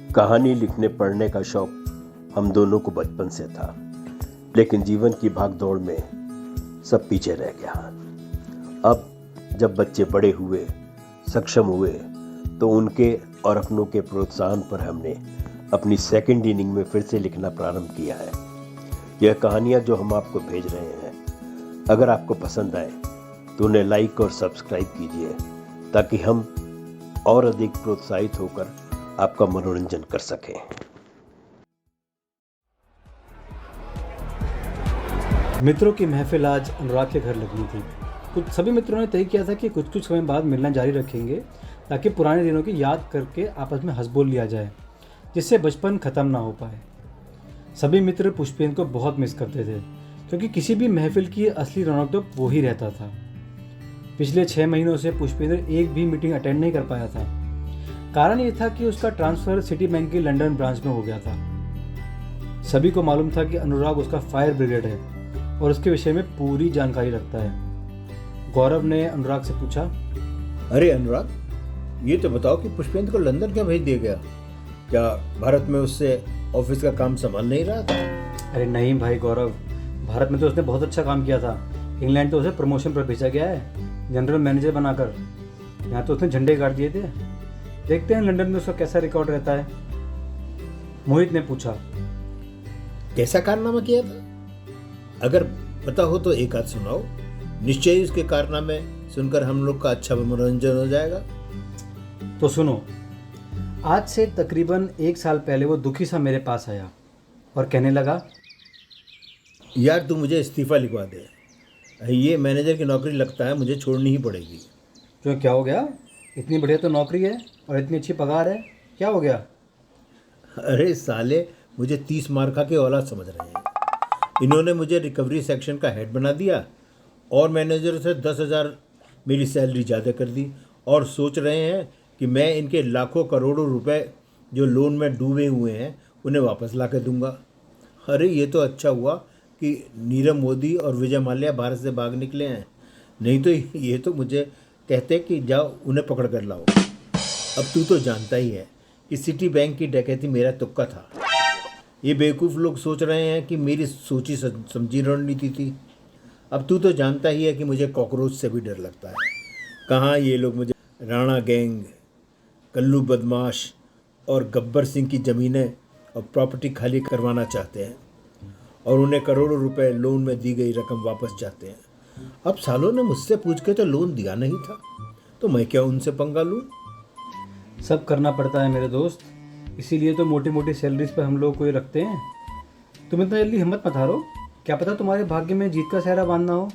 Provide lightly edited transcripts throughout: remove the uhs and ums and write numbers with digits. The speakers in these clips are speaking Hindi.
कहानी लिखने पढ़ने का शौक हम दोनों को बचपन से था, लेकिन जीवन की भागदौड़ में सब पीछे रह गया। अब जब बच्चे बड़े हुए, सक्षम हुए, तो उनके और अपनों के प्रोत्साहन पर हमने अपनी सेकंड इनिंग में फिर से लिखना प्रारंभ किया है। यह कहानियाँ जो हम आपको भेज रहे हैं, अगर आपको पसंद आए तो उन्हें लाइक और सब्सक्राइब कीजिए, ताकि हम और अधिक प्रोत्साहित होकर आपका मनोरंजन कर सकें। मित्रों की महफिल आज अनुराग के घर लगनी थी। सभी मित्रों ने तय किया था कि कुछ समय बाद मिलना जारी रखेंगे, ताकि पुराने दिनों की याद करके आपस में हंस बोल लिया जाए, जिससे बचपन ख़त्म ना हो पाए। सभी मित्र पुष्पेंद्र को बहुत मिस करते थे, क्योंकि किसी भी महफिल की असली रौनक तो वो ही रहता था। पिछले 6 महीनों से पुष्पेंद्र एक भी मीटिंग अटेंड नहीं कर पाया था। कारण ये था कि उसका ट्रांसफ़र सिटी बैंक की लंदन ब्रांच में हो गया था। सभी को मालूम था कि अनुराग उसका फायर ब्रिगेड है और उसके विषय में पूरी जानकारी रखता है। गौरव ने अनुराग से पूछा, अरे अनुराग, ये तो बताओ कि पुष्पेंद्र को लंदन क्यों भेज दिया गया? क्या भारत में उससे ऑफिस का काम संभाल नहीं रहा था? अरे नहीं भाई गौरव, भारत में तो उसने बहुत अच्छा काम किया था। इंग्लैंड तो उसे प्रमोशन पर भेजा गया है, जनरल मैनेजर बनाकर। यहाँ तो उसने झंडे गाड़ दिए थे। देखते हैं लंदन में उसका कैसा रिकॉर्ड रहता है। मोहित ने पूछा, कैसा कारनामा किया था? अगर पता हो तो एक आध सुनाओ। निश्चय ही उसके कारनामे सुनकर हम लोग का अच्छा मनोरंजन हो जाएगा। तो सुनो, आज से तकरीबन 1 साल पहले वो दुखी सा मेरे पास आया और कहने लगा, यार तू मुझे इस्तीफ़ा लिखवा दे, ये मैनेजर की नौकरी लगता है मुझे छोड़नी ही पड़ेगी। क्यों, क्या हो गया? इतनी बढ़िया तो नौकरी है और इतनी अच्छी पगार है, क्या हो गया? अरे साले, मुझे 30 मार खा के औलाद समझ रहे हैं। इन्होंने मुझे रिकवरी सेक्शन का हेड बना दिया और मैनेजर से 10,000 मेरी सैलरी ज़्यादा कर दी, और सोच रहे हैं कि मैं इनके लाखों करोड़ों रुपए जो लोन में डूबे हुए हैं उन्हें वापस ला के दूँगा। अरे ये तो अच्छा हुआ कि नीरव मोदी और विजय माल्या भारत से भाग निकले हैं, नहीं तो ये तो मुझे कहते कि जाओ उन्हें पकड़ कर लाओ। अब तू तो जानता ही है कि सिटी बैंक की डकैती मेरा तुक्का था। ये बेवकूफ़ लोग सोच रहे हैं कि मेरी सोची समझी रणनीति थी। अब तू तो जानता ही है कि मुझे कॉकरोच से भी डर लगता है। कहाँ ये लोग मुझे राणा गैंग, कल्लू बदमाश और गब्बर सिंह की ज़मीनें और प्रॉपर्टी खाली करवाना चाहते हैं, और उन्हें करोड़ों रुपए लोन में दी गई रकम वापस चाहते हैं। अब सालों ने मुझसे पूछ के तो लोन दिया नहीं था, तो मैं क्या उनसे पंगा लूँ? सब करना पड़ता है मेरे दोस्त, इसीलिए तो मोटी मोटी सैलरीज पर हम लोग को ये रखते हैं। तुम इतना जल्दी हिम्मत मत हारो, क्या पता तुम्हारे भाग्य में जीत का सहरा बांधना हो।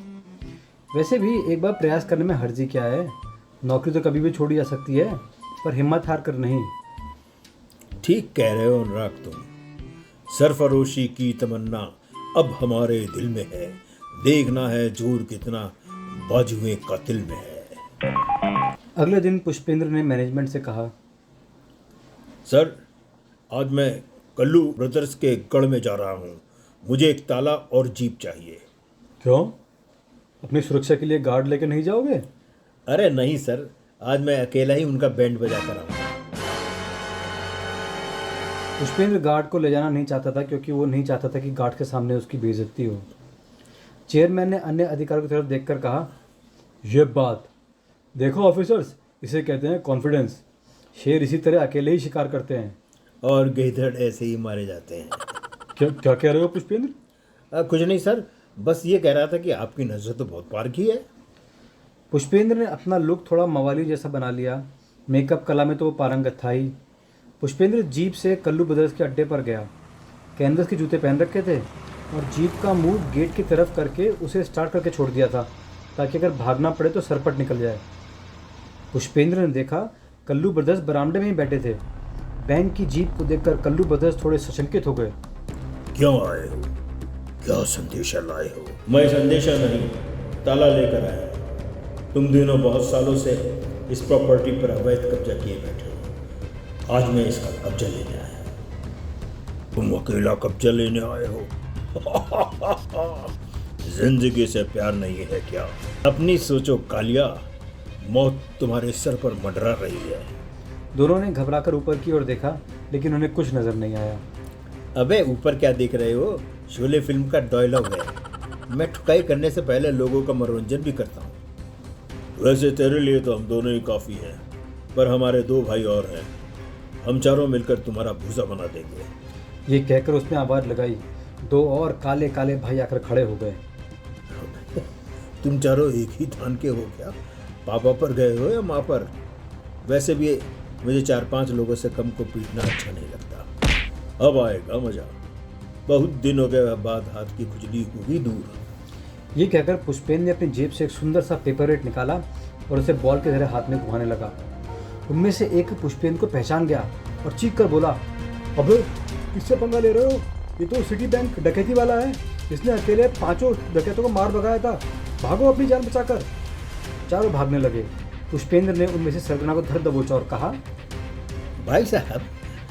वैसे भी एक बार प्रयास करने में हर्जी क्या है? नौकरी तो कभी भी छोड़ी जा सकती है, पर हिम्मत हार कर नहीं। ठीक कह रहे हो अनुराग तुम। सरफरोशी की तमन्ना अब हमारे दिल में है, देखना है जोर कितना बाजुए कातिल में है। अगले दिन पुष्पेंद्र ने मैनेजमेंट से कहा, सर, आज मैं कल्लू ब्रदर्स के गढ़ में जा रहा हूँ। मुझे एक ताला और जीप चाहिए। क्यों, अपनी सुरक्षा के लिए गार्ड लेकर नहीं जाओगे? अरे नहीं सर, आज मैं अकेला ही उनका बैंड बजा कर आऊँगा। पुष्पेंद्र गार्ड को ले जाना नहीं चाहता था, क्योंकि वो नहीं चाहता था कि गार्ड के सामने उसकी बेइज्जती हो। चेयरमैन ने अन्य अधिकारियों की तरफ देखकर कहा, ये बात देखो ऑफिसर्स, इसे कहते हैं कॉन्फिडेंस। शेर इसी तरह अकेले ही शिकार करते हैं और गैधड़ ऐसे ही मारे जाते हैं। क्या क्या कह रहे हो पुष्पेंद्र? कुछ नहीं सर, बस ये कह रहा था कि आपकी नज़र तो बहुत पार की है। पुष्पेंद्र ने अपना लुक थोड़ा मवाली जैसा बना लिया। मेकअप कला में तो वो पारंगत था ही। पुष्पेंद्र जीप से कल्लू ब्रदर्स के अड्डे पर गया। कैनवस के जूते पहन रखे थे और जीप का मुंह गेट की तरफ करके उसे स्टार्ट करके छोड़ दिया था, ताकि अगर भागना पड़े तो सरपट निकल जाए। पुष्पेंद्र ने देखा कल्लू ब्रदर्स बरामदे में ही बैठे थे। बैंक की जीप को देखकर कल्लू ब्रदर्स थोड़े सशंकित हो गए। क्यों आए हो? क्या संदेशा लाए हो? मैं संदेशा नहीं, ताला लेकर आया। तुम दोनों बहुत सालों से इस प्रॉपर्टी पर अवैध कब्जा किए बैठे हो। आज मैं इसका कब्जा लेने आया। तुम अकेला कब्जा लेने आए हो? जिंदगी से प्यार नहीं है क्या? अपनी सोचो कालिया, मौत तुम्हारे सर पर मंडरा रही है। दोनों ने घबराकर ऊपर की ओर देखा, लेकिन उन्हें कुछ नजर नहीं आया। अबे ऊपर क्या देख रहे हो? शोले फिल्म का डायलॉग है। मैं ठुकाई करने से पहले लोगों का मनोरंजन भी करता हूँ। वैसे तेरे लिए तो हम दोनों ही काफ़ी हैं, पर हमारे 2 भाई और हैं। हम चारों मिलकर तुम्हारा भूसा बना देंगे। ये कहकर उसने आवाज़ लगाई। 2 और काले काले भाई आकर खड़े हो गए। तुम चारों एक ही थान के हो क्या? पापा पर गए हो या माँ पर? वैसे भी मुझे 4-5 लोगों से कम को पीटना अच्छा नहीं लगता। अब आएगा मजा। बहुत दिनों के बाद हाथ की खुजली होगी दूर। ये कहकर पुष्पेंद्र ने अपनी जेब से एक सुंदर सा पेपर वेट निकाला और उसे बॉल के तरह हाथ में घुमाने लगा। उनमें से एक पुष्पेंद्र को पहचान गया और चीख कर बोला, अबे किससे पंगा ले रहे हो? ये तो सिटी बैंक डकैती वाला है। इसने अकेले 5 डकैतों को मार भगाया था। भागो अपनी जान बचाकर। चारों भागने लगे। पुष्पेंद्र ने उनमें से सरगना को धर दबोचा और कहा, भाई साहब,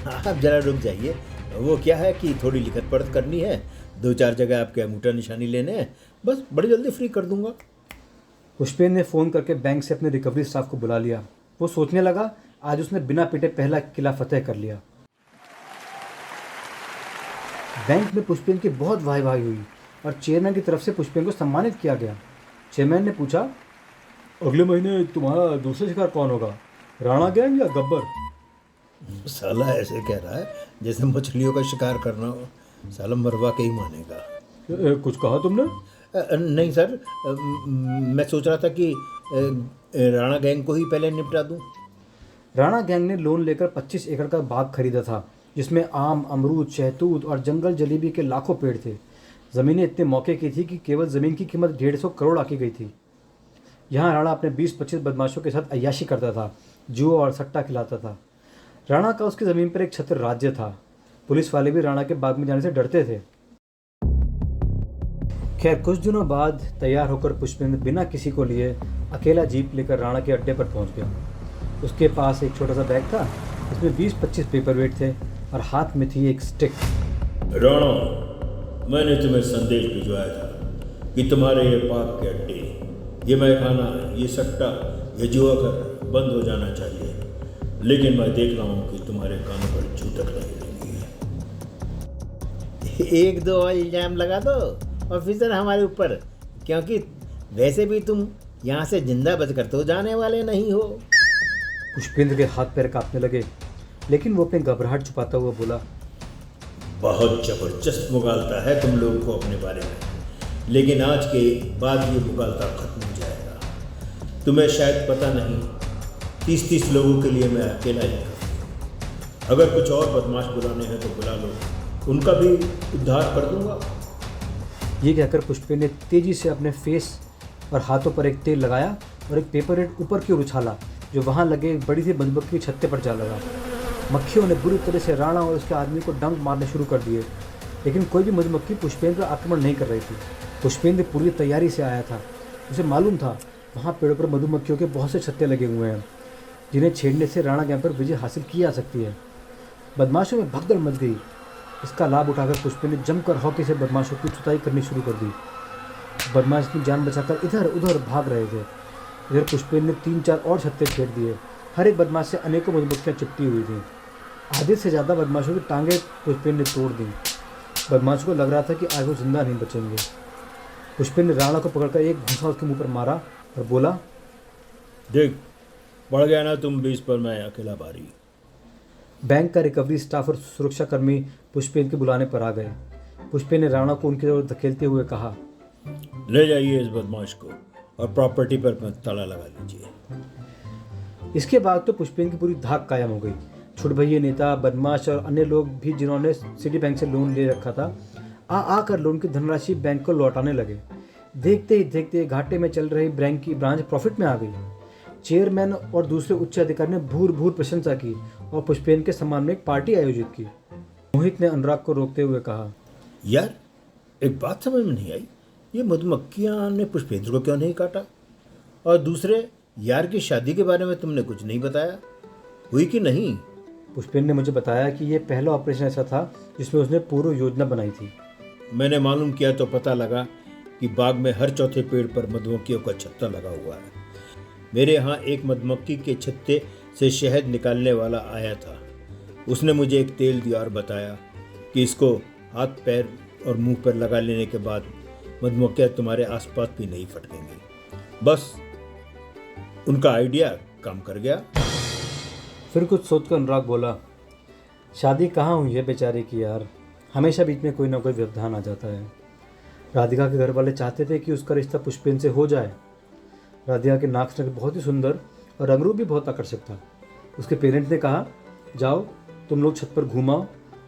आप जरा रुक जाइए। वो क्या है कि थोड़ी लिखत पढ़त करनी है, 2-4 जगह आपके अंगूठा निशानी लेने हैं, बस बड़ी जल्दी फ्री कर दूंगा। पुष्पेंद्र ने फ़ोन करके बैंक से अपने रिकवरी स्टाफ को बुला लिया। वो सोचने लगा, आज उसने बिना पिटे पहला किला फतेह कर लिया। बैंक में पुष्पेंद्र की बहुत वाहवाही हुई और चेयरमैन की तरफ से पुष्पेंद्र को सम्मानित किया गया। चेयरमैन ने पूछा, अगले महीने तुम्हारा दूसरा शिकार कौन होगा, राणा गैंग या गब्बर? साला ऐसे कह रहा है जैसे मछलियों का शिकार करना हो। साला मरवा के ही मानेगा। कुछ कहा तुमने? नहीं सर, मैं सोच रहा था कि राणा गैंग को ही पहले निपटा दूं। राणा गैंग ने लोन लेकर 25 एकड़ का बाग खरीदा था, जिसमें आम, अमरूद, शहतूत और जंगल जलेबी के लाखों पेड़ थे। ज़मीनें इतने मौके की थी कि केवल ज़मीन की कीमत 150 करोड़ आकी गई थी। यहाँ राणा अपने 20-25 बदमाशों के साथ अय्याशी करता था, जुआ और सट्टा खिलाता था। राणा का उसकी ज़मीन पर एक छत्र राज्य था। पुलिस वाले भी राणा के बाग में जाने से डरते थे। खैर, कुछ दिनों बाद तैयार होकर पुष्पेंद्र बिना किसी को लिए अकेला जीप लेकर राणा के अड्डे पर पहुंच गया। उसके पास एक छोटा सा बैग था, जिसमें 20-25 पेपर वेट थे और हाथ में थी एक स्टिक। राणा, मैंने तुम्हें संदेश भिजवाया था कि तुम्हारे ये पाक के अड्डे, ये मैखाना, ये सट्टा, ये जुआ घर बंद हो जाना चाहिए। लेकिन मैं देख रहा हूँ कि तुम्हारे कानों पर छूतक लगी रही है। 1-2 और इल्जाम लगा दो ऑफिसर हमारे ऊपर, क्योंकि वैसे भी तुम यहाँ से जिंदा बचकर तो जाने वाले नहीं हो। पुष्पेंद्र के हाथ पैर कांपने लगे, लेकिन वो अपनी घबराहट छुपाता हुआ बोला, बहुत जबरदस्त मुगालता है तुम लोगों को अपने बारे में, लेकिन आज के बाद ये मुगालता खत्म हो जाएगा। तुम्हें शायद पता नहीं, 30-30 लोगों के लिए मैं अकेला ही काफी हूँ। अगर कुछ और बदमाश बुलाने हैं तो बुला लो, उनका भी उद्धार कर दूंगा। ये कहकर पुष्पेंद्र ने तेजी से अपने फेस और हाथों पर एक तेल लगाया और एक पेपर वेट ऊपर की ओर उछाला, जो वहाँ लगे एक बड़ी सी मधुमक्खी की छत्ते पर जा लगा। मक्खियों ने बुरी तरह से राणा और उसके आदमी को डंक मारने शुरू कर दिए, लेकिन कोई भी मधुमक्खी पुष्पेंद्र का आक्रमण नहीं कर रही थी। पुष्पेंद्र पूरी तैयारी से आया था। उसे मालूम था वहाँ पेड़ों पर मधुमक्खियों के बहुत से छत्ते लगे हुए हैं, जिन्हें छेड़ने से राणा गैंग पर विजय हासिल की जा सकती है। बदमाशों में भगदड़ मच गई। इसका लाभ उठाकर पुष्पेंद्र ने जमकर हॉकी से बदमाशों की छुताई करनी शुरू कर दी। बदमाश अपनी जान बचाकर इधर उधर भाग रहे थे। इधर पुष्पेंद्र ने 3-4 और छत्ते छेड़ दिए। हर एक बदमाश से अनेकों मधुमक्खियाँ चिपटी हुई थीं। आधे से ज़्यादा बदमाशों की टांगें पुष्पेंद्र ने तोड़ दी। बदमाशों को लग रहा था कि आज वो जिंदा नहीं बचेंगे। पुष्पेंद्र ने राणा को पकड़कर एक घूंसा उसके मुंह पर मारा और बोला, देख, बढ़ गया ना तुम 20 पर, मैं अकेला भारी। बैंक का रिकवरी स्टाफ और सुरक्षाकर्मी पुष्पेंद्र के बुलाने पर आ गए। पुष्पेंद्र ने राणा को उनकी ओर धकेलते हुए कहा, ले जाइए इस बदमाश को और प्रॉपर्टी पर ताला लगा लीजिए। इसके बाद तो पुष्पेंद्र की पूरी धाक कायम हो गई। छुटभइये नेता, बदमाश और अन्य लोग भी जिन्होंने सिटी बैंक से लोन ले रखा था, आकर लोन की धनराशि बैंक को लौटाने लगे। देखते ही देखते घाटे में चल रही बैंक की ब्रांच प्रॉफिट में आ गई। चेयरमैन और दूसरे उच्च अधिकारी ने भूर भूर प्रशंसा की और पुष्पेंद्र के सम्मान में एक पार्टी आयोजित की। मोहित ने अनुराग को रोकते हुए कहा, यार, एक बात समझ में नहीं आई, ये मधुमक्खियाँ ने पुष्पेंद्र को क्यों नहीं काटा? और दूसरे, यार की शादी के बारे में तुमने कुछ नहीं बताया, हुई कि नहीं? पुष्पेंद्र ने मुझे बताया कि यह पहला ऑपरेशन ऐसा था जिसमें उसने पूर्व योजना बनाई थी। मैंने मालूम किया तो पता लगा कि बाग में हर चौथे पेड़ पर मधुमक्खियों का छत्ता लगा हुआ है। मेरे यहाँ एक मधुमक्खी के छत्ते से शहद निकालने वाला आया था। उसने मुझे एक तेल दिया और बताया कि इसको हाथ पैर और मुंह पर लगा लेने के बाद मधुमक्खियाँ तुम्हारे आसपास भी नहीं फटकेंगी। बस उनका आइडिया काम कर गया। फिर कुछ सोचकर अनुराग बोला, शादी कहाँ हुई है बेचारे की यार, हमेशा बीच में कोई ना कोई व्यवधान आ जाता है। राधिका के घर वाले चाहते थे कि उसका रिश्ता पुष्पेन से हो जाए। राधिका के नाक से बहुत ही सुंदर और रंगरूप भी बहुत आकर्षक था। उसके पेरेंट्स ने कहा, जाओ तुम लोग छत पर घूमाओ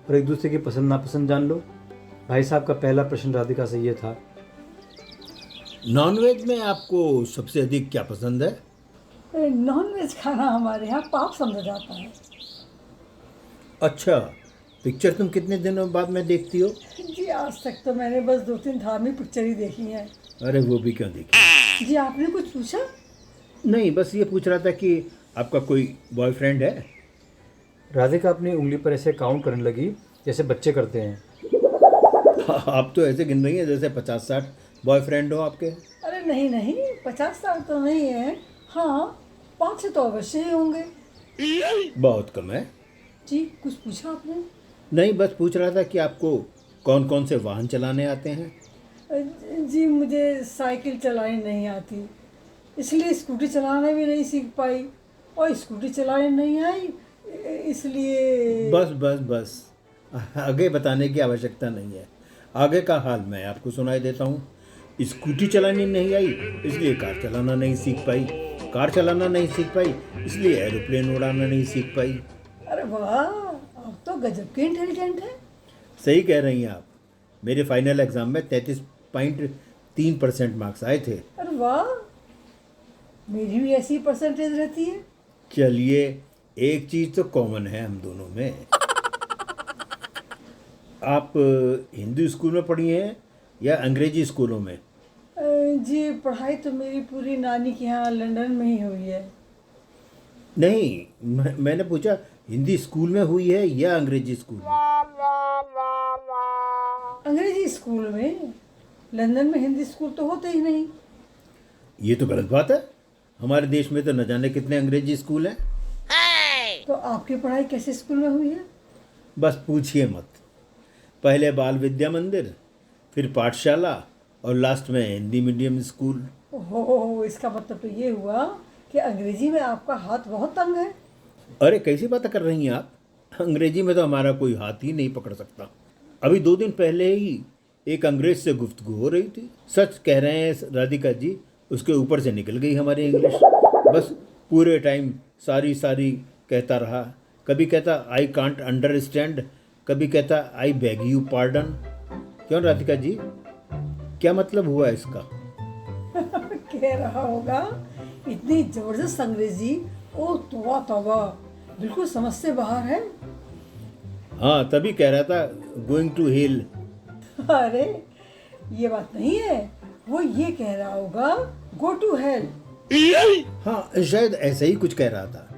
और एक दूसरे की पसंद नापसंद जान लो। भाई साहब का पहला प्रश्न राधिका से ये था, नॉनवेज में आपको सबसे अधिक क्या पसंद है? नॉनवेज खाना हमारे यहाँ पाप समझा जाता है। अच्छा, पिक्चर तुम कितने दिनों बाद में देखती हो? जी आज तक तो मैंने बस 2-3 धार्मिक पिक्चर ही देखी हैं। अरे वो भी क्यों देखी? जी आपने कुछ पूछा? नहीं, बस ये पूछ रहा था कि आपका कोई बॉयफ्रेंड है? राधिका अपनी उंगली पर ऐसे काउंट करने लगी जैसे बच्चे करते हैं। आप तो ऐसे गिन रही हैं जैसे 50-60 बॉयफ्रेंड हो आपके। अरे नहीं नहीं, 50 साल तो नहीं है। हाँ 5 तो अवश्य ही होंगे। बहुत कम है। जी कुछ पूछा आपने? नहीं, बस पूछ रहा था कि आपको कौन कौन से वाहन चलाने आते हैं? जी मुझे साइकिल चलानी नहीं आती, इसलिए स्कूटी चलाना भी नहीं सीख पाई, और स्कूटी चलाने नहीं आई इसलिए। बस बस बस, आगे बताने की आवश्यकता नहीं है। आगे का हाल मैं आपको सुनाई देता हूँ। स्कूटी चलानी नहीं आई इसलिए कार चलाना नहीं सीख पाई, कार चलाना नहीं सीख पाई इसलिए एरोप्लेन उड़ाना नहीं सीख पाई। अरे वाह, आप तो गजब के इंटेलिजेंट हैं। सही कह रही हैं आप। मेरे फाइनल एग्ज़ाम में 33.3% मार्क्स आए थे। अरे वाह, मेरी भी ऐसी परसेंटेज रहती है। चलिए, एक चीज़ तो कॉमन है हम दोनों में। आप हिंदू स्कूल में पढ़ी हैं या अंग्रेजी स्कूलों में? जी पढ़ाई तो मेरी पूरी नानी के यहाँ लंदन में ही हुई है। नहीं, मैंने पूछा हिंदी स्कूल में हुई है या अंग्रेजी स्कूल में? अंग्रेजी स्कूल में। लंदन में हिंदी स्कूल तो होते ही नहीं। ये तो गलत बात है। हमारे देश में तो न जाने कितने अंग्रेजी स्कूल हैं। तो आपकी पढ़ाई कैसे स्कूल में हुई है? बस पूछिए मत। पहले बाल विद्या मंदिर, फिर पाठशाला और लास्ट में हिंदी मीडियम स्कूल। ओहो, इसका मतलब तो ये हुआ कि अंग्रेजी में आपका हाथ बहुत तंग है। अरे कैसी बातें कर रही हैं आप? अंग्रेजी में तो हमारा कोई हाथ ही नहीं पकड़ सकता। अभी 2 दिन पहले ही एक अंग्रेज से गुफ्तगू हो रही थी। सच कह रहे हैं राधिका जी, उसके ऊपर से निकल गई हमारी इंग्लिश। बस पूरे टाइम सारी सारी कहता रहा। कभी कहता आई कांट अंडरस्टैंड, कभी कहता आई बेग यू पार्डन। क्यों राधिका जी, क्या मतलब हुआ इसका? कह रहा होगा इतनी जबरदस्त अंग्रेजी, ओ तौबा तौबा, बिल्कुल समझ से बाहर है। हाँ, तभी कह रहा था गोइंग टू हेल। अरे ये बात नहीं है, वो ये कह रहा होगा गो टू हेल। हाँ, शायद ऐसा ही कुछ कह रहा था।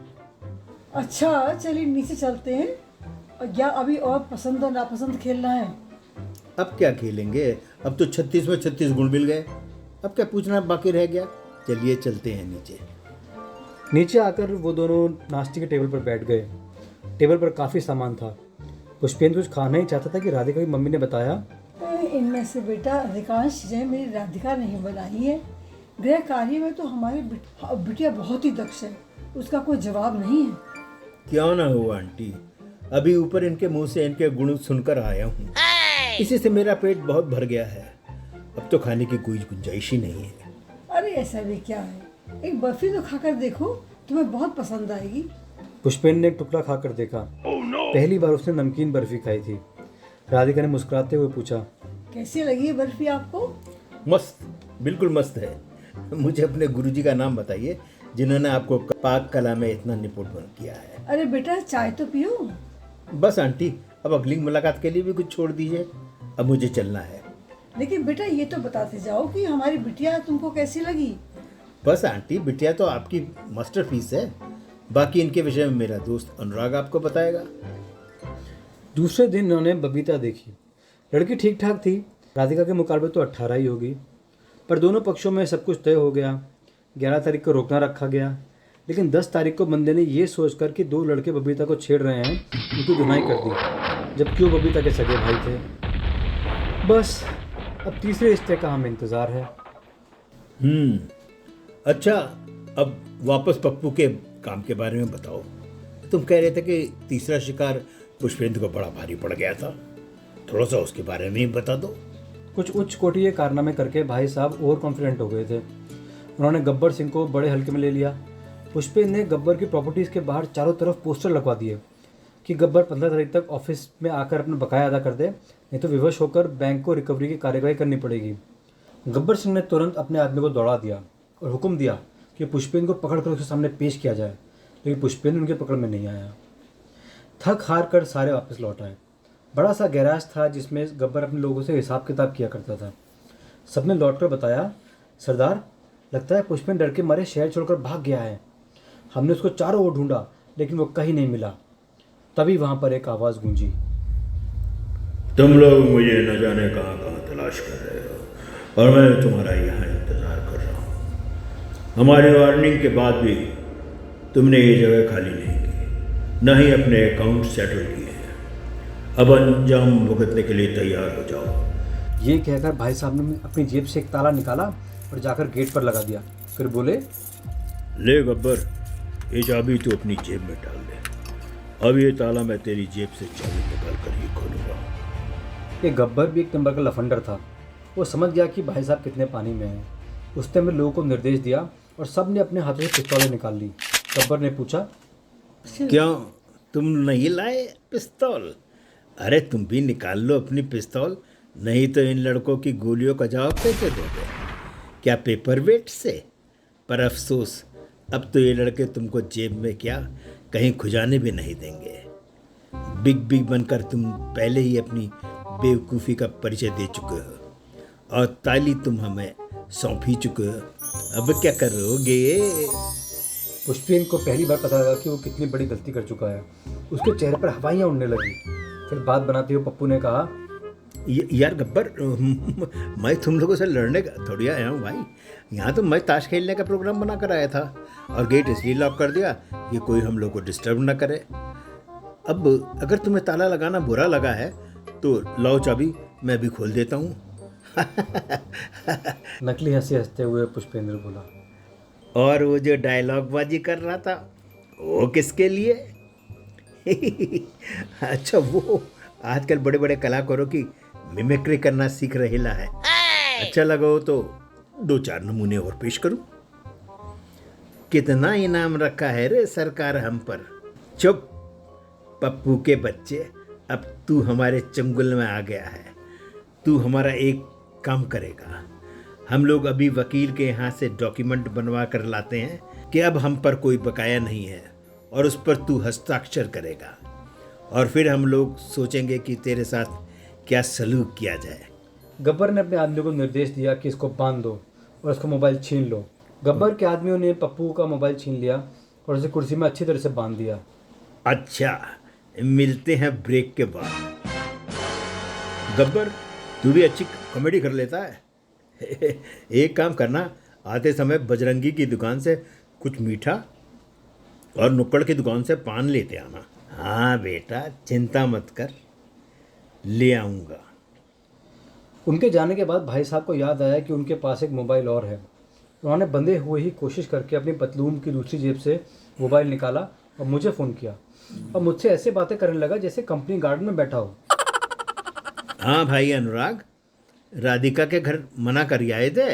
अच्छा चलिए नीचे चलते हैं। और क्या अभी और पसंद और नापसंद खेलना है? अब क्या खेलेंगे? अब तो 36 में 36 गुण मिल गए। अब क्या पूछना बाकी रह गया? चलिए चलते हैं नीचे। नीचे आकर वो दोनों नाश्ते के टेबल पर बैठ गए। टेबल पर काफ़ी सामान था। पुष्पेन कुछ खाना ही चाहता था कि राधिका की मम्मी ने बताया, इनमें से बेटा अधिकांश चीज़ें मेरी राधिका नहीं बनाई है। गृह कार्य में तो हमारी बिटिया बहुत ही दक्ष है, उसका कोई जवाब नहीं है। क्यों ना हो आंटी, अभी ऊपर इनके मुंह से इनके गुण सुनकर आया हूँ। इसी से मेरा पेट बहुत भर गया है। अब तो खाने की कोई गुंजाइश ही नहीं है। अरे ऐसा भी क्या है, एक बर्फी तो खाकर देखो, तुम्हें बहुत पसंद आएगी। पुष्पेन ने एक टुकड़ा खाकर देखा। पहली बार उसने नमकीन बर्फी खाई थी। राधिका ने मुस्कुराते हुए पूछा, कैसी लगी ये बर्फी आपको? मस्त, बिल्कुल मस्त है। मुझे अपने गुरुजी का नाम बताइए जिन्होंने आपको पाक कला में इतना निपुण किया है। अरे बेटा चाय तो पियो। बस आंटी, अब अगली मुलाकात के लिए भी कुछ छोड़ दीजिए। अब मुझे चलना है। लेकिन बेटा ये तो बताते जाओ कि हमारी बिटिया तुमको कैसी लगी। बस आंटी, बिटिया तो आपकी मास्टरपीस है। बाकी इनके विषय में मेरा दोस्त अनुराग आपको बताएगा। दूसरे दिन उन्होंने बबीता देखी। लड़की ठीक ठाक थी। राधिका के मुकाबले तो 18 ही होगी, पर दोनों पक्षों में सब कुछ तय हो गया। 11 तारीख को रोकना रखा गया। लेकिन 10 तारीख को बंदे ने ये सोचकर कि 2 लड़के बबीता को छेड़ रहे हैं उनकी धुनाई कर दी, जबकि वो बबीता के सगे भाई थे। बस अब तीसरे रिश्ते का हमें इंतज़ार है। अच्छा, अब वापस पप्पू के काम के बारे में बताओ। तुम कह रहे थे कि तीसरा शिकार पुष्पेंद्र को बड़ा भारी पड़ गया था, थोड़ा सा उसके बारे में ही बता दो। कुछ उच्च कोटि के कारनामे करके भाई साहब ओवर कॉन्फिडेंट हो गए थे। उन्होंने गब्बर सिंह को बड़े हल्के में ले लिया। पुष्पेंद्र ने गब्बर की प्रॉपर्टीज़ के बाहर चारों तरफ पोस्टर लगवा दिए कि गब्बर 15 तारीख तक ऑफिस में आकर अपना बकाया अदा कर दे, नहीं तो विवश होकर बैंक को रिकवरी की कार्यवाही करनी पड़ेगी। गब्बर सिंह ने तुरंत अपने आदमी को दौड़ा दिया और हुक्म दिया कि पुष्पेंद्र को पकड़कर उसके सामने पेश किया जाए, लेकिन पुष्पेंद्र उनके पकड़ में नहीं आया। थक हार कर सारे वापस लौट आए। बड़ा सा गैराज था जिसमें गब्बर अपने लोगों से हिसाब किताब किया करता था। सबने लौटकर बताया, सरदार, लगता है पुष्पेंद्र डर के मारे शहर छोड़कर भाग गया है। हमने उसको चारों ओर ढूंढा लेकिन वो कहीं नहीं मिला। तभी वहाँ पर एक आवाज़ गूंजी, तुम लोग मुझे न जाने कहाँ कहाँ तलाश कर रहे हो और मैं तुम्हारा यहाँ इंतज़ार कर रहा हूँ। हमारी वार्निंग के बाद भी तुमने ये जगह खाली नहीं की, न ही अपने अकाउंट सेटल किए हैं। अब अंजाम भुगतने के लिए तैयार हो जाओ। ये कहकर भाई साहब ने अपनी जेब से एक ताला निकाला और जाकर गेट पर लगा दिया। फिर बोले, ले गब्बर, ये चाबी तू अपनी जेब में डाल दे। अब ये ताला मैं तेरी जेब से चाबी निकाल कर ही खोलूँगा। ये गब्बर भी एक नंबर का लफंडर था। वो समझ गया कि भाई साहब कितने पानी में हैं। उसने मेरे लोगों को निर्देश दिया और सब ने अपने हाथों से पिस्तौलें निकाल ली। गब्बर ने पूछा, क्यों तुम नहीं लाए पिस्तौल? अरे तुम भी निकाल लो अपनी पिस्तौल, नहीं तो इन लड़कों की गोलियों का जवाब कैसे दोगे? क्या पेपर वेट से? पर अफसोस, अब तो ये लड़के तुमको जेब में क्या कहीं खुजाने भी नहीं देंगे। बिग बिग बनकर तुम पहले ही अपनी बेवकूफ़ी का परिचय दे चुके हो और ताली तुम हमें सौंप ही चुके हो। अब क्या करोगे? पुष्पेंद्र को पहली बार पता लगा कि वो कितनी बड़ी गलती कर चुका है। उसके चेहरे पर हवाइयाँ उड़ने लगी। फिर बात बनाते हुए पप्पू ने कहा, यार गब्बर, मैं तुम लोगों से लड़ने थोड़ी आया हूँ भाई। यहाँ तो मैं ताश खेलने का प्रोग्राम बना कर आया था और गेट इसलिए लॉक कर दिया कि कोई हम लोग को डिस्टर्ब ना करे। अब अगर तुम्हें ताला लगाना बुरा लगा है तो लाओ चाबी, मैं भी खोल देता हूँ। नकली हंसी हंसते हुए पुष्पेंद्र बोला, और वो जो डायलॉग बाजी कर रहा था वो किसके लिए? अच्छा, वो आजकल बड़े बड़े कलाकारों की मिमिक्री करना सीख रहेला है। अच्छा लगा हो तो 2-4 नमूने और पेश करूं। कितना इनाम रखा है रे सरकार हम पर। चुप पप्पू के बच्चे, अब तू हमारे चंगुल में आ गया है। तू हमारा एक काम करेगा। हम लोग अभी वकील के यहाँ से डॉक्यूमेंट बनवा कर लाते हैं कि अब हम पर कोई बकाया नहीं है और उस पर तू हस्ताक्षर करेगा और फिर हम लोग सोचेंगे कि तेरे साथ क्या सलूक किया जाए। गब्बर ने अपने आदमियों को निर्देश दिया कि इसको बांध दो और उसका मोबाइल छीन लो। गब्बर के आदमियों ने पप्पू का मोबाइल छीन लिया और उसे कुर्सी में अच्छी तरह से बांध दिया। अच्छा, मिलते हैं ब्रेक के बाद। गब्बर, तू भी अच्छी कॉमेडी कर लेता है। एक काम करना, आते समय बजरंगी की दुकान से कुछ मीठा और नुक्कड़ की दुकान से पान लेते आना। हाँ बेटा, चिंता मत कर, ले आऊँगा। उनके जाने के बाद भाई साहब को याद आया कि उनके पास एक मोबाइल और है। उन्होंने बंधे हुए ही कोशिश करके अपनी पतलून की दूसरी जेब से मोबाइल निकाला और मुझे फ़ोन किया और मुझसे ऐसे बातें करने लगा जैसे कंपनी गार्डन में बैठा हो। हाँ भाई अनुराग, राधिका के घर मना कर आए थे।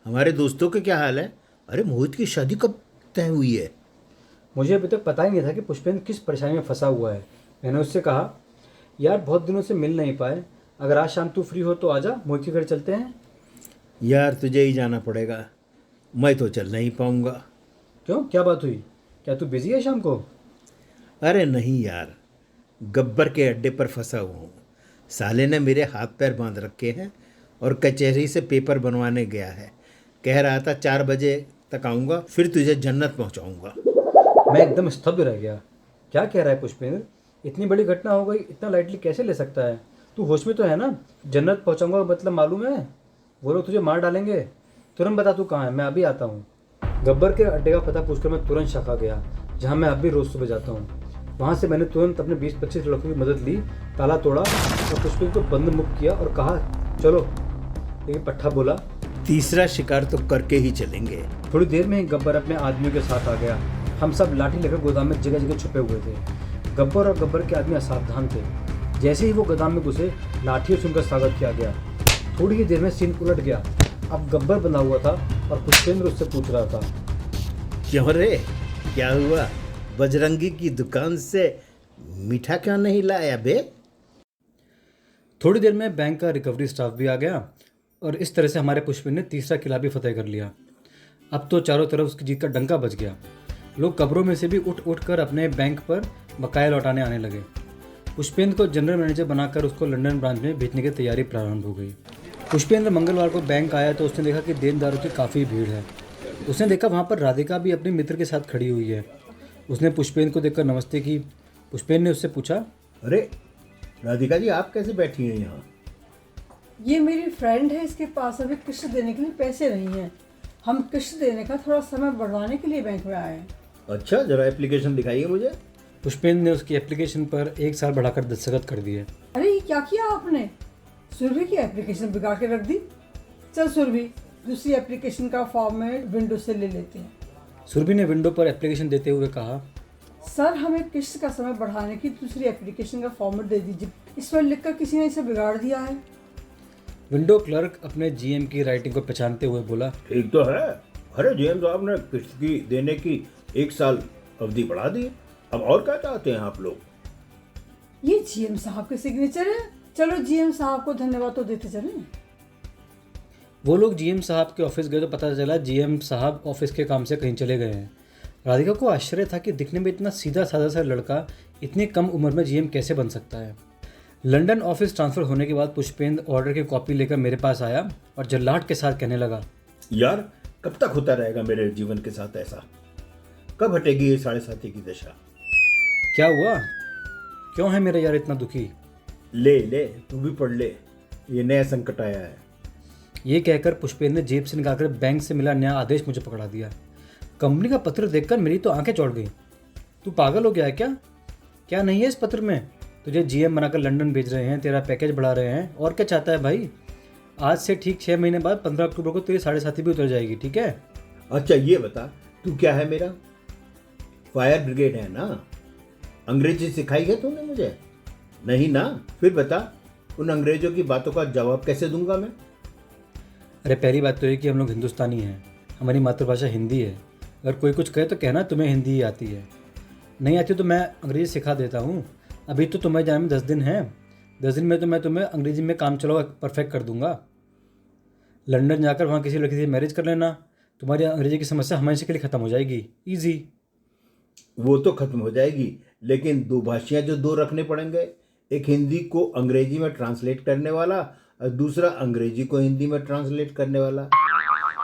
हमारे दोस्तों के क्या हाल है? अरे मोहित की शादी कब तय हुई है? मुझे अभी तक पता ही नहीं था कि पुष्पेंद्र किस परेशानी में फंसा हुआ है। मैंने उससे कहा, यार बहुत दिनों से मिल नहीं पाए, अगर आज शाम तू फ्री हो तो आजा, मोहित के घर चलते हैं। यार तुझे ही जाना पड़ेगा, मैं तो चल नहीं पाऊँगा। क्यों, क्या बात हुई? क्या तू बिजी है शाम को? अरे नहीं यार, गब्बर के अड्डे पर फंसा हुआ हूँ। साले ने मेरे हाथ पैर बांध रखे हैं और कचहरी से पेपर बनवाने गया है। कह रहा था 4 बजे तक आऊँगा, फिर तुझे जन्नत पहुँचाऊँगा। मैं एकदम स्तब्ध रह गया। क्या कह रहा है पुष्पेंद्र? इतनी बड़ी घटना हो गई, इतना लाइटली कैसे ले सकता है? तू होश में तो है ना? जन्नत पहुँचाऊँगा मतलब मालूम है वो लोग तुझे मार डालेंगे। तुरंत बता तू कहाँ है, मैं अभी आता हूँ। गब्बर के अड्डे का पता पूछकर मैं तुरंत शाखा गया, जहाँ मैं अब भी रोज़ सुबह जाता हूँ। वहाँ से मैंने तुरंत अपने 20-25 लड़कों की मदद ली, ताला तोड़ा और पुष्पेंद्र को बंद मुक्त किया और कहा चलो। लेकिन पट्टा बोला तीसरा शिकार तो करके ही चलेंगे। थोड़ी देर में ही गब्बर अपने आदमियों के साथ आ गया। हम सब लाठी लेकर गोदाम में जगह जगह छुपे हुए थे। गब्बर और गब्बर के आदमी असावधान थे। जैसे ही वो गोदाम में घुसे, लाठियों से उनका स्वागत किया गया। थोड़ी ही देर में सीन उलट गया। अब गब्बर बंधा हुआ था और पुष्पेंद्र उससे पूछ रहा था, क्यों रे, क्या हुआ? बजरंगी की दुकान से मीठा क्यों नहीं लाया बे? थोड़ी देर में बैंक का रिकवरी स्टाफ भी आ गया और इस तरह से हमारे पुष्पेंद्र ने तीसरा किला भी फतेह कर लिया। अब तो चारों तरफ उसकी जीत का डंका बज गया। लोग कब्रों में से भी उठ कर अपने बैंक पर बकाया लौटाने आने लगे। पुष्पेंद्र को जनरल मैनेजर बनाकर उसको लंदन ब्रांच में भेजने की तैयारी प्रारंभ हो गई। पुष्पेंद्र मंगलवार को बैंक आया तो उसने देखा कि देनदारों की काफ़ी भीड़ है। उसने देखा वहाँ पर राधिका भी अपने मित्र के साथ खड़ी हुई है। उसने पुष्पेंद्र को देखकर नमस्ते की। पुष्पेंद्र ने उससे पूछा, अरे राधिका जी, आप कैसे बैठी हैं यहाँ? ये मेरी फ्रेंड है, इसके पास अभी किस्त देने के लिए पैसे नहीं हैं। हम किस्त देने का थोड़ा समय बढ़वाने के लिए बैंक में आए हैं। अच्छा, जरा एप्लीकेशन दिखाइए मुझे। पुष्पेंद्र ने उसकी एप्लीकेशन पर 1 साल बढ़ाकर दस्तखत कर दिए। अरे ये क्या किया आपने? सुरभि की एप्लीकेशन बिगाड़ के रख दी। चल सुरभि, दूसरी एप्लीकेशन का फॉर्म में विंडो से ले लेते हैं। सुरभि ने विंडो पर एप्लीकेशन देते हुए कहा, सर हमें किस्त का समय बढ़ाने की दूसरी एप्लीकेशन का फॉर्मेट दे दीजिए। इस पर लिखकर किसी ने इसे बिगाड़ दिया है। विंडो क्लर्क अपने जीएम की राइटिंग को पहचानते हुए बोला, ठीक तो है। अरे जेम्स, आपने किस्त की देने की 1 साल अवधि बढ़ा दी। अब और क्या चाहते हैं आप लोग? ये जीएम साहब के सिग्नेचर है। चलो जीएम साहब को धन्यवाद तो देते चलें। वो लोग जीएम साहब के ऑफिस गए तो पता चला जीएम साहब ऑफिस के काम से कहीं चले गए हैं। राधिका को आश्चर्य था कि दिखने में इतना सीधा साधा सा लड़का इतनी कम उम्र में जीएम कैसे बन सकता है। लंदन ऑफिस ट्रांसफ़र होने के बाद पुष्पेंद्र ऑर्डर की कॉपी लेकर मेरे पास आया और जल्लाहट के साथ कहने लगा, यार कब तक होता रहेगा मेरे जीवन के साथ ऐसा? कब हटेगी ये 7.5 की दशा? क्या हुआ? क्यों है मेरा यार इतना दुखी? ले तू भी पढ़ ले, ये नया संकट आया है। ये कहकर पुष्पेंद्र ने जेब से निकालकर बैंक से मिला नया आदेश मुझे पकड़ा दिया। कंपनी का पत्र देखकर मेरी तो आंखें चौड़ गई। तू पागल हो गया है क्या? क्या नहीं है इस पत्र में? तुझे जीएम बनाकर लंदन भेज रहे हैं, तेरा पैकेज बढ़ा रहे हैं, और क्या चाहता है भाई? आज से ठीक 6 महीने बाद 15 अक्टूबर को तेरी 7.5 भी उतर जाएगी, ठीक है? अच्छा ये बता, तू क्या है मेरा? फायर ब्रिगेड है ना? अंग्रेजी सिखाई है तूने मुझे? नहीं ना? फिर बता, उन अंग्रेजों की बातों का जवाब कैसे दूंगा मैं? अरे पहली बात तो ये कि हम लोग हिंदुस्तानी हैं, हमारी मातृभाषा हिंदी है। अगर कोई कुछ कहे तो कहना तुम्हें हिंदी ही आती है। नहीं आती तो मैं अंग्रेजी सिखा देता हूँ। अभी तो तुम्हें जाने में 10 दिन हैं। 10 दिन में तो मैं तुम्हें अंग्रेजी में काम चलाओ परफेक्ट कर दूंगा। लंदन जाकर वहाँ किसी लड़की से मैरिज कर लेना, तुम्हारी अंग्रेजी की समस्या हमेशा के लिए ख़त्म हो जाएगी। ईजी। वो तो खत्म हो जाएगी, लेकिन दो भाषियाँ जो दो रखने पड़ेंगे, एक हिंदी को अंग्रेजी में ट्रांसलेट करने वाला और दूसरा अंग्रेजी को हिंदी में ट्रांसलेट करने वाला।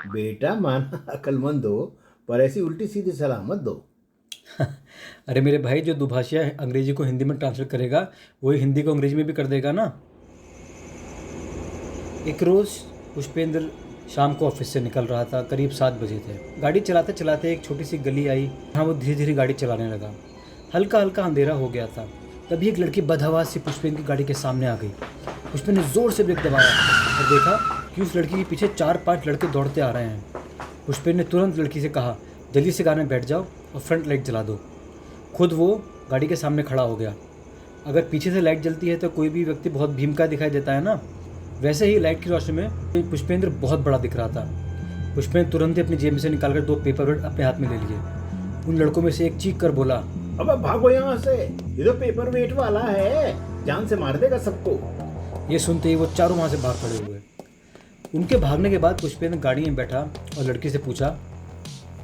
बेटा माना अक्लमंद हो, पर ऐसी उल्टी सीधी सलाह मत दो। अरे मेरे भाई, जो दुभाषिया अंग्रेजी को हिंदी में ट्रांसलेट करेगा वही हिंदी को अंग्रेजी में भी कर देगा ना। एक रोज़ पुष्पेंद्र शाम को ऑफिस से निकल रहा था। करीब 7 बजे थे। गाड़ी चलाते चलाते एक छोटी सी गली आई, जहाँ वो धीरे धीरे गाड़ी चलाने लगा। हल्का हल्का अंधेरा हो गया था। तभी एक लड़की बदहवास से पुष्पेंद्र की गाड़ी के सामने आ गई। पुष्पेंद्र ने ज़ोर से ब्रेक दबाया और देखा कि उस लड़की के पीछे 4-5 लड़के दौड़ते आ रहे हैं। पुष्पेंद्र ने तुरंत लड़की से कहा, जल्दी से कार में बैठ जाओ और फ्रंट लाइट जला दो। खुद वो गाड़ी के सामने खड़ा हो गया। अगर पीछे से लाइट जलती है तो कोई भी व्यक्ति बहुत भीमका दिखाई देता है ना, वैसे ही लाइट की रोशनी में पुष्पेंद्र बहुत बड़ा दिख रहा था। पुष्पेंद्र तुरंत ही अपनी जेब से निकालकर 2 पेपर वेट अपने हाथ में ले लिए। उन लड़कों में से एक चीख कर बोला, अब भागो यहाँ से, ये तो पेपर वेट वाला है, जान से मार देगा सबको। ये सुनते ही वो चारों वहाँ से भाग खड़े हुए। उनके भागने के बाद पुष्पेंद्र गाड़ी में बैठा और लड़की से पूछा,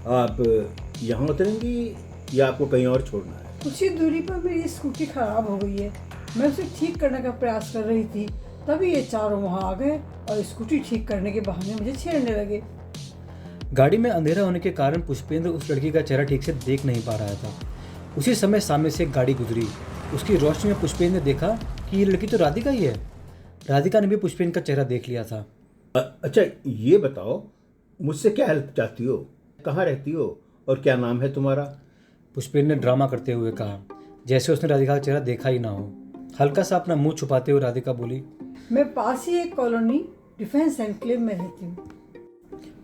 आप यहाँ उतरेंगी या आपको कहीं और छोड़ना है? कुछ ही दूरी पर मेरी स्कूटी खराब हो गई है। मैं उसे ठीक करने का प्रयास कर रही थी, तभी ये चारों वहाँ आ गए और स्कूटी ठीक करने के बहाने मुझे छेड़ने लगे। गाड़ी में अंधेरा होने के कारण पुष्पेंद्र उस लड़की का चेहरा ठीक से देख नहीं पा रहा था। उसी समय सामने से एक गाड़ी गुजरी। उसकी रोशनी में पुष्पेंद्र ने देखा कि ये लड़की तो राधिका ही है। राधिका ने भी पुष्पेंद्र का चेहरा देख लिया था। अच्छा ये बताओ, मुझसे क्या हेल्प चाहती हो? कहाँ रहती हो और क्या नाम है तुम्हारा? पुष्पेंद्र ने ड्रामा करते हुए कहा, जैसे उसने राधिका का चेहरा देखा ही ना हो। हल्का सा अपना मुंह छुपाते हुए राधिका बोली, मैं पास ही एक कॉलोनी डिफेंस एनक्लेव में रहती हूँ।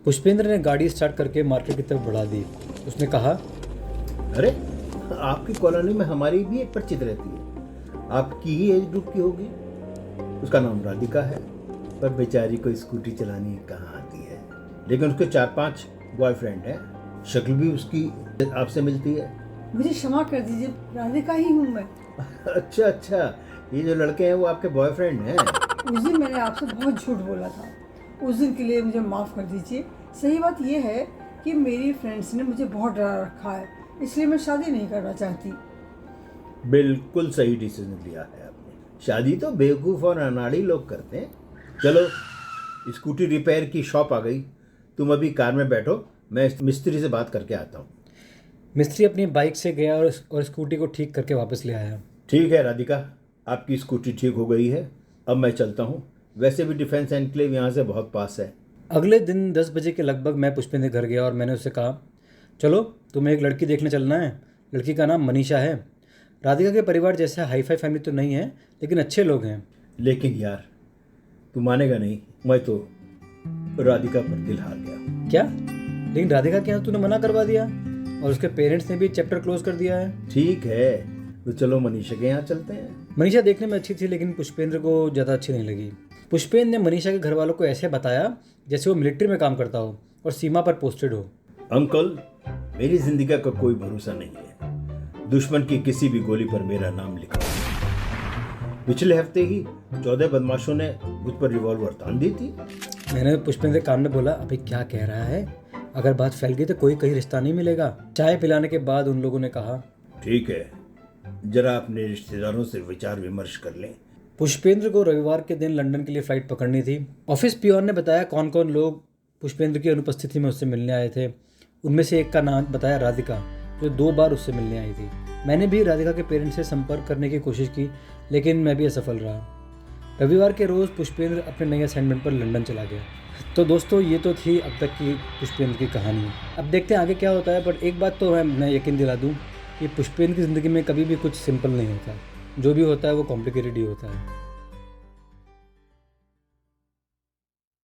पुष्पेंद्र ने गाड़ी स्टार्ट करके मार्केट की तरफ बढ़ा दी। उसने कहा, अरे आपकी कॉलोनी में हमारी भी एक परिचित रहती है, आपकी ही एज ग्रुप की होगी। उसका नाम राधिका है, पर बेचारी को स्कूटी चलानी कहाँ आती है। लेकिन उसके 4-5 बॉयफ्रेंड हैं, शक्ल भी उसकी आपसे मिलती है। मुझे क्षमा कर दीजिए, राधिका ही हूँ मैं। अच्छा, ये जो लड़के हैं वो आपके बॉयफ्रेंड हैं? उस दिन मैंने आपसे बहुत झूठ बोला था, उस दिन के लिए मुझे माफ़ कर दीजिए। सही बात यह है कि मेरी फ्रेंड्स ने मुझे बहुत डरा रखा है, इसलिए मैं शादी नहीं करना चाहती। बिल्कुल सही डिसीजन लिया है आपने। शादी तो बेवकूफ़ और अनाड़ी लोग करते हैं। चलो, स्कूटी रिपेयर की शॉप आ गई, तुम अभी कार में बैठो, मैं मिस्त्री से बात करके आता हूँ। मिस्त्री अपनी बाइक से गया और स्कूटी को ठीक करके वापस ले आया। ठीक है राधिका, आपकी स्कूटी ठीक हो गई है, अब मैं चलता हूँ। वैसे भी डिफेंस एनक्लेव यहाँ से बहुत पास है। अगले दिन 10 बजे के लगभग मैं पुष्पेंद्र के घर गया और मैंने उससे कहा, चलो तुम्हें एक लड़की देखने चलना है। लड़की का नाम मनीषा है। राधिका के परिवार जैसे हाई फाई फैमिली तो नहीं है, लेकिन अच्छे लोग हैं। लेकिन यार, तू मानेगा नहीं, मैं तो राधिका पर दिल हार गया। क्या? लेकिन राधिका के यहाँ तूने मना करवा दिया और उसके पेरेंट्स ने भी चैप्टर क्लोज कर दिया है। ठीक है, तो चलो मनीषा के यहाँ चलते हैं। मनीषा देखने में अच्छी थी, लेकिन पुष्पेंद्र को ज़्यादा अच्छी नहीं लगी। पुष्पेंद्र ने मनीषा के घर वालों को ऐसे बताया जैसे वो मिलिट्री में काम करता हो और सीमा पर पोस्टेड हो। अंकल, मेरी जिंदगी का कोई भरोसा नहीं है। दुश्मन की किसी भी गोली पर मेरा नाम लिखा हो। पिछले हफ्ते ही 14 बदमाशों ने मुझ पर रिवॉल्वर तान दी थी। मैंने पुष्पेंद्र के कान में बोला, अभी क्या कह रहा है? अगर बात फैल गई तो कोई कहीं रिश्ता नहीं मिलेगा। चाय पिलाने के बाद उन लोगों ने कहा, ठीक है, जरा अपने रिश्तेदारों से विचार विमर्श कर लें। पुष्पेंद्र को रविवार के दिन लंदन के लिए फ़्लाइट पकड़नी थी। ऑफिस पियोन ने बताया कौन कौन लोग पुष्पेंद्र की अनुपस्थिति में उससे मिलने आए थे। उनमें से एक का नाम बताया राधिका, जो 2 बार उससे मिलने आई थी। मैंने भी राधिका के पेरेंट्स से संपर्क करने की कोशिश की, लेकिन मैं भी असफल रहा। रविवार के रोज़ पुष्पेंद्र अपने नए असाइनमेंट पर लंदन चला गया। तो दोस्तों, ये तो थी अब तक की पुष्पेंद्र की कहानी। अब देखते हैं आगे क्या होता है। पर एक बात तो मैं यकीन दिला दूँ कि पुष्पेंद्र की ज़िंदगी में कभी भी कुछ सिंपल नहीं होता। जो भी होता है वो कॉम्प्लिकेटेड ही होता है।